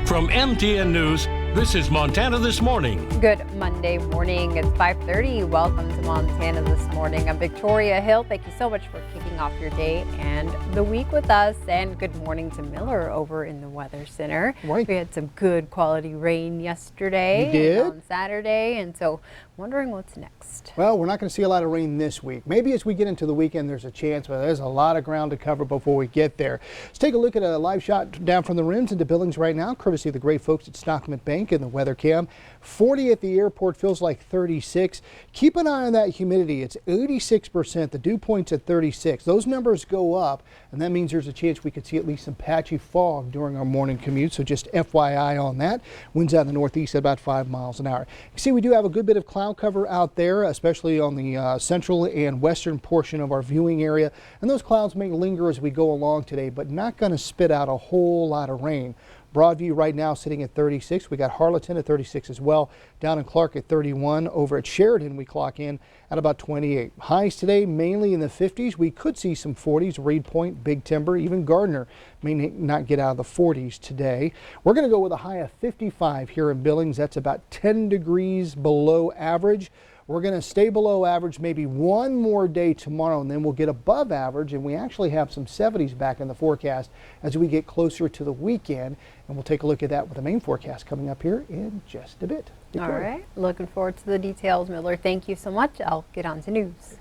From MTN News, this is Montana This Morning. Good Monday morning. It's 5:30. Welcome to Montana This Morning. I'm Victoria Hill. Thank you so much for kicking off your day and the week with us. And good morning to Miller over in the Weather Center. Right. We had some good quality rain yesterday. We did. And on Saturday. And so wondering what's next. Well, we're not going to see a lot of rain this week. Maybe as we get into the weekend, there's a chance, but there's a lot of ground to cover before we get there. Let's take a look at a live shot down from the rims into Billings right now, courtesy of the great folks at Stockman Bank and the weather cam. 40 at the airport, feels like 36. Keep an eye on that humidity. It's 86%. The dew point's at 36. Those numbers go up, and that means there's a chance we could see at least some patchy fog during our morning commute. So just FYI on that. Winds out in the northeast at about 5 miles an hour. You can see we do have a good bit of cloud cover out there, especially on the central and western portion of our viewing area. And those clouds may linger as we go along today, but not going to spit out a whole lot of rain. Broadview right now sitting at 36. We got Harleton at 36 as well. Down in Clark at 31. Over at Sheridan, we clock in at about 28. Highs today mainly in the 50s. We could see some 40s. Reed Point, Big Timber, even Gardner may not get out of the 40s today. We're going to go with a high of 55 here in Billings. That's about 10 degrees below average. We're going to stay below average maybe one more day tomorrow, and then we'll get above average, and we actually have some 70s back in the forecast as we get closer to the weekend. And we'll take a look at that with the main forecast coming up here in just a bit. All right. Looking forward to the details, Miller. Thank you so much. I'll get on to news.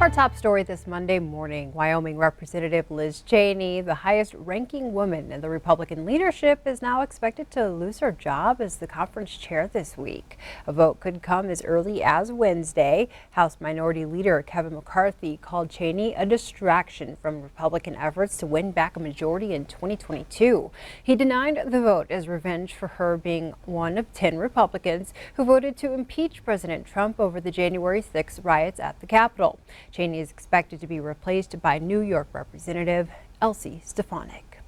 Our top story this Monday morning, Wyoming Representative Liz Cheney, the highest ranking woman in the Republican leadership, is now expected to lose her job as the conference chair this week. A vote could come as early as Wednesday. House Minority Leader Kevin McCarthy called Cheney a distraction from Republican efforts to win back a majority in 2022. He denied the vote as revenge for her being one of 10 Republicans who voted to impeach President Trump over the January 6 riots at the Capitol. Cheney is expected to be replaced by New York Representative Elsie Stefanik.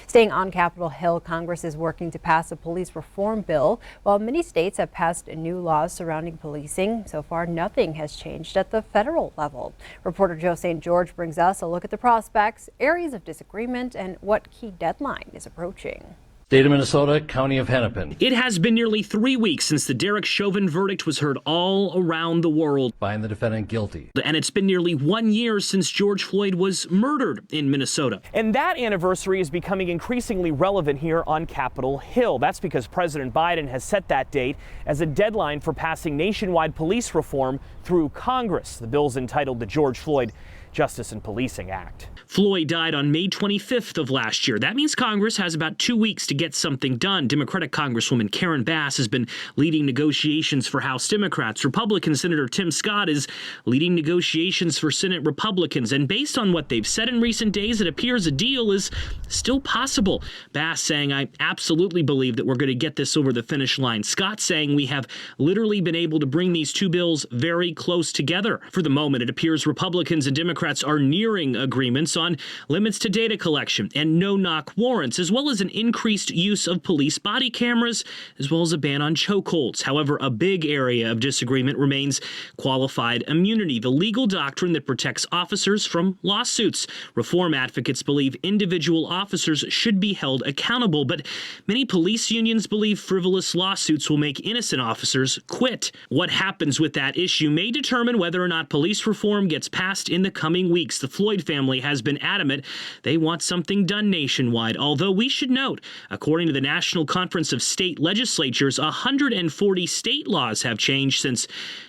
Staying on Capitol Hill, Congress is working to pass a police reform bill. While many states have passed new laws surrounding policing, so far nothing has changed at the federal level. Reporter Joe St. George brings us a look at the prospects, areas of disagreement, and what key deadline is approaching. State of Minnesota, County of Hennepin. It has been nearly 3 weeks since the Derek Chauvin verdict was heard all around the world. Find the defendant guilty. And it's been nearly 1 year since George Floyd was murdered in Minnesota. And that anniversary is becoming increasingly relevant here on Capitol Hill. That's because President Biden has set that date as a deadline for passing nationwide police reform through Congress. The bill's entitled the George Floyd Justice and Policing Act. Floyd died on May 25th of last year. That means Congress has about 2 weeks to get something done. Democratic Congresswoman Karen Bass has been leading negotiations for House Democrats. Republican Senator Tim Scott is leading negotiations for Senate Republicans. And based on what they've said in recent days, it appears a deal is still possible. Bass saying, I absolutely believe that we're going to get this over the finish line. Scott saying we have literally been able to bring these two bills very close together. For the moment, it appears Republicans and Democrats are nearing agreements on limits to data collection and no-knock warrants, as well as an increased use of police body cameras, as well as a ban on chokeholds. However, a big area of disagreement remains qualified immunity, the legal doctrine that protects officers from lawsuits. Reform advocates believe individual officers should be held accountable, but many police unions believe frivolous lawsuits will make innocent officers quit. What happens with that issue may determine whether or not police reform gets passed in the coming weeks. The Floyd family has been adamant they want something done nationwide, although we should note, according to the National Conference of State Legislatures, 140 state laws have changed since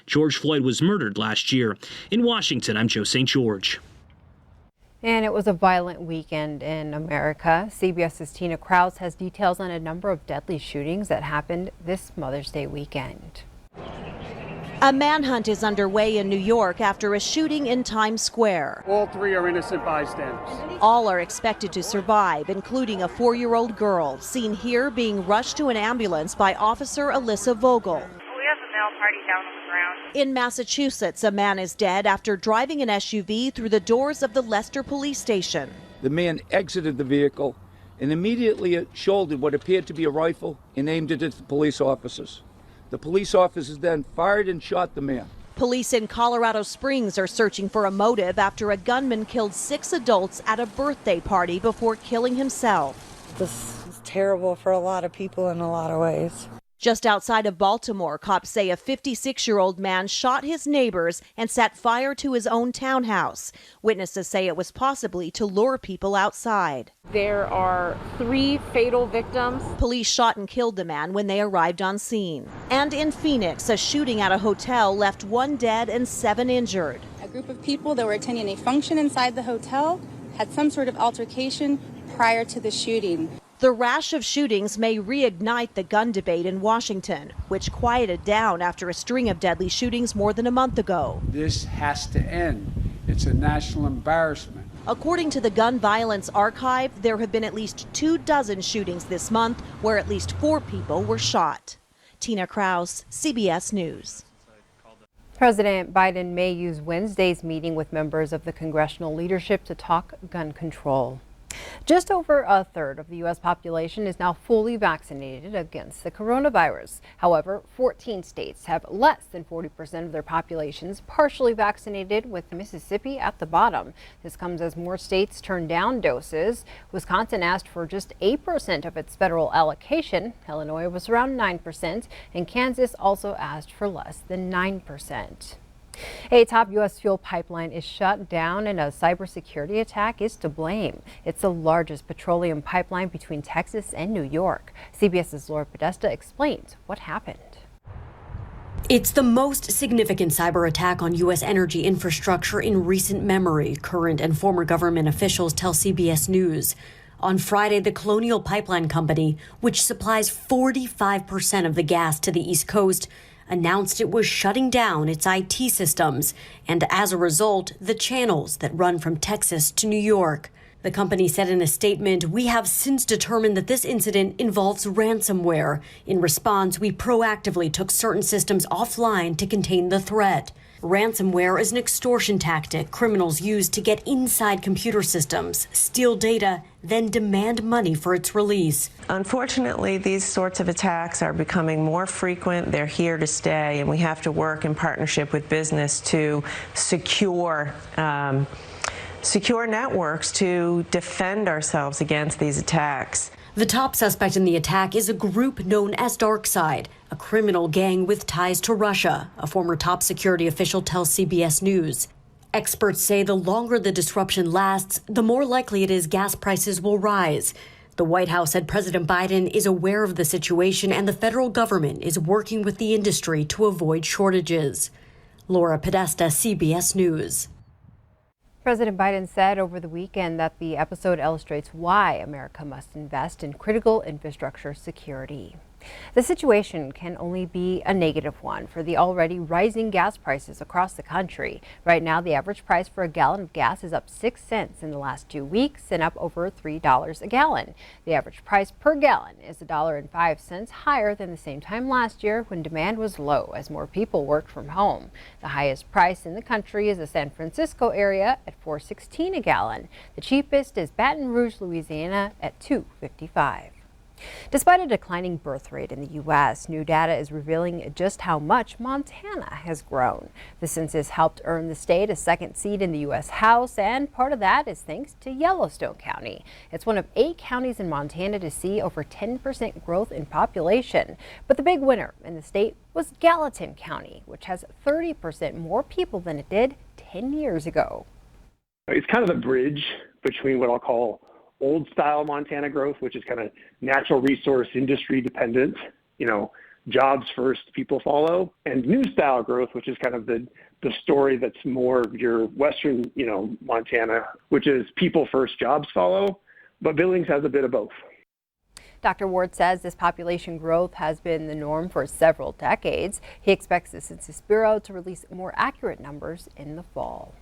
George Floyd was murdered last year. In Washington, I'm Joe St. George. And it was a violent weekend in America. CBS's Tina Kraus has details on a number of deadly shootings that happened this Mother's Day weekend. A manhunt is underway in New York after a shooting in Times Square. All three are innocent bystanders. All are expected to survive, including a 4-year-old girl, seen here being rushed to an ambulance by Officer Alyssa Vogel. We have a male party down on the ground. In Massachusetts, a man is dead after driving an SUV through the doors of the Leicester police station. The man exited the vehicle and immediately shouldered what appeared to be a rifle and aimed it at the police officers. The police officers then fired and shot the man. Police in Colorado Springs are searching for a motive after a gunman killed 6 adults at a birthday party before killing himself. This is terrible for a lot of people in a lot of ways. Just outside of Baltimore, cops say a 56-year-old man shot his neighbors and set fire to his own townhouse. Witnesses say it was possibly to lure people outside. There are 3 fatal victims. Police shot and killed the man when they arrived on scene. And in Phoenix, a shooting at a hotel left 1 dead and 7 injured. A group of people that were attending a function inside the hotel had some sort of altercation prior to the shooting. The rash of shootings may reignite the gun debate in Washington, which quieted down after a string of deadly shootings more than a month ago. This has to end. It's a national embarrassment. According to the Gun Violence Archive, there have been at least 24 shootings this month where at least 4 people were shot. Tina Kraus, CBS News. President Biden may use Wednesday's meeting with members of the congressional leadership to talk gun control. Just over a third of the U.S. population is now fully vaccinated against the coronavirus. However, 14 states have less than 40% of their populations partially vaccinated, with Mississippi at the bottom. This comes as more states turn down doses. Wisconsin asked for just 8% of its federal allocation. Illinois was around 9%, and Kansas also asked for less than 9%. A top U.S. fuel pipeline is shut down and a cybersecurity attack is to blame. It's the largest petroleum pipeline between Texas and New York. CBS's Laura Podesta explains what happened. It's the most significant cyber attack on U.S. energy infrastructure in recent memory, current and former government officials tell CBS News. On Friday, the Colonial Pipeline Company, which supplies 45% of the gas to the East Coast, announced it was shutting down its IT systems and, as a result, the channels that run from Texas to New York. The company said in a statement, "We have since determined that this incident involves ransomware. In response, we proactively took certain systems offline to contain the threat." Ransomware is an extortion tactic criminals use to get inside computer systems, steal data, then demand money for its release. Unfortunately, these sorts of attacks are becoming more frequent. They're here to stay, and we have to work in partnership with business to secure networks to defend ourselves against these attacks. The top suspect in the attack is a group known as DarkSide, a criminal gang with ties to Russia, a former top security official tells CBS News. Experts say the longer the disruption lasts, the more likely it is gas prices will rise. The White House said President Biden is aware of the situation and the federal government is working with the industry to avoid shortages. Laura Podesta, CBS News. President Biden said over the weekend that the episode illustrates why America must invest in critical infrastructure security. The situation can only be a negative one for the already rising gas prices across the country. Right now, the average price for a gallon of gas is up 6 cents in the last 2 weeks and up over $3 a gallon. The average price per gallon is $1.05 higher than the same time last year when demand was low as more people worked from home. The highest price in the country is the San Francisco area at $4.16 a gallon. The cheapest is Baton Rouge, Louisiana at $2.55. Despite a declining birth rate in the U.S., new data is revealing just how much Montana has grown. The census helped earn the state a second seat in the U.S. House, and part of that is thanks to Yellowstone County. It's one of 8 counties in Montana to see over 10% growth in population. But the big winner in the state was Gallatin County, which has 30% more people than it did 10 years ago. It's kind of the bridge between what I'll call old style Montana growth, which is kind of natural resource industry dependent, jobs first, people follow, and new style growth, which is kind of the story that's more your Western, Montana, which is people first, jobs follow. But Billings has a bit of both. Dr. Ward says this population growth has been the norm for several decades. He expects the Census Bureau to release more accurate numbers in the fall.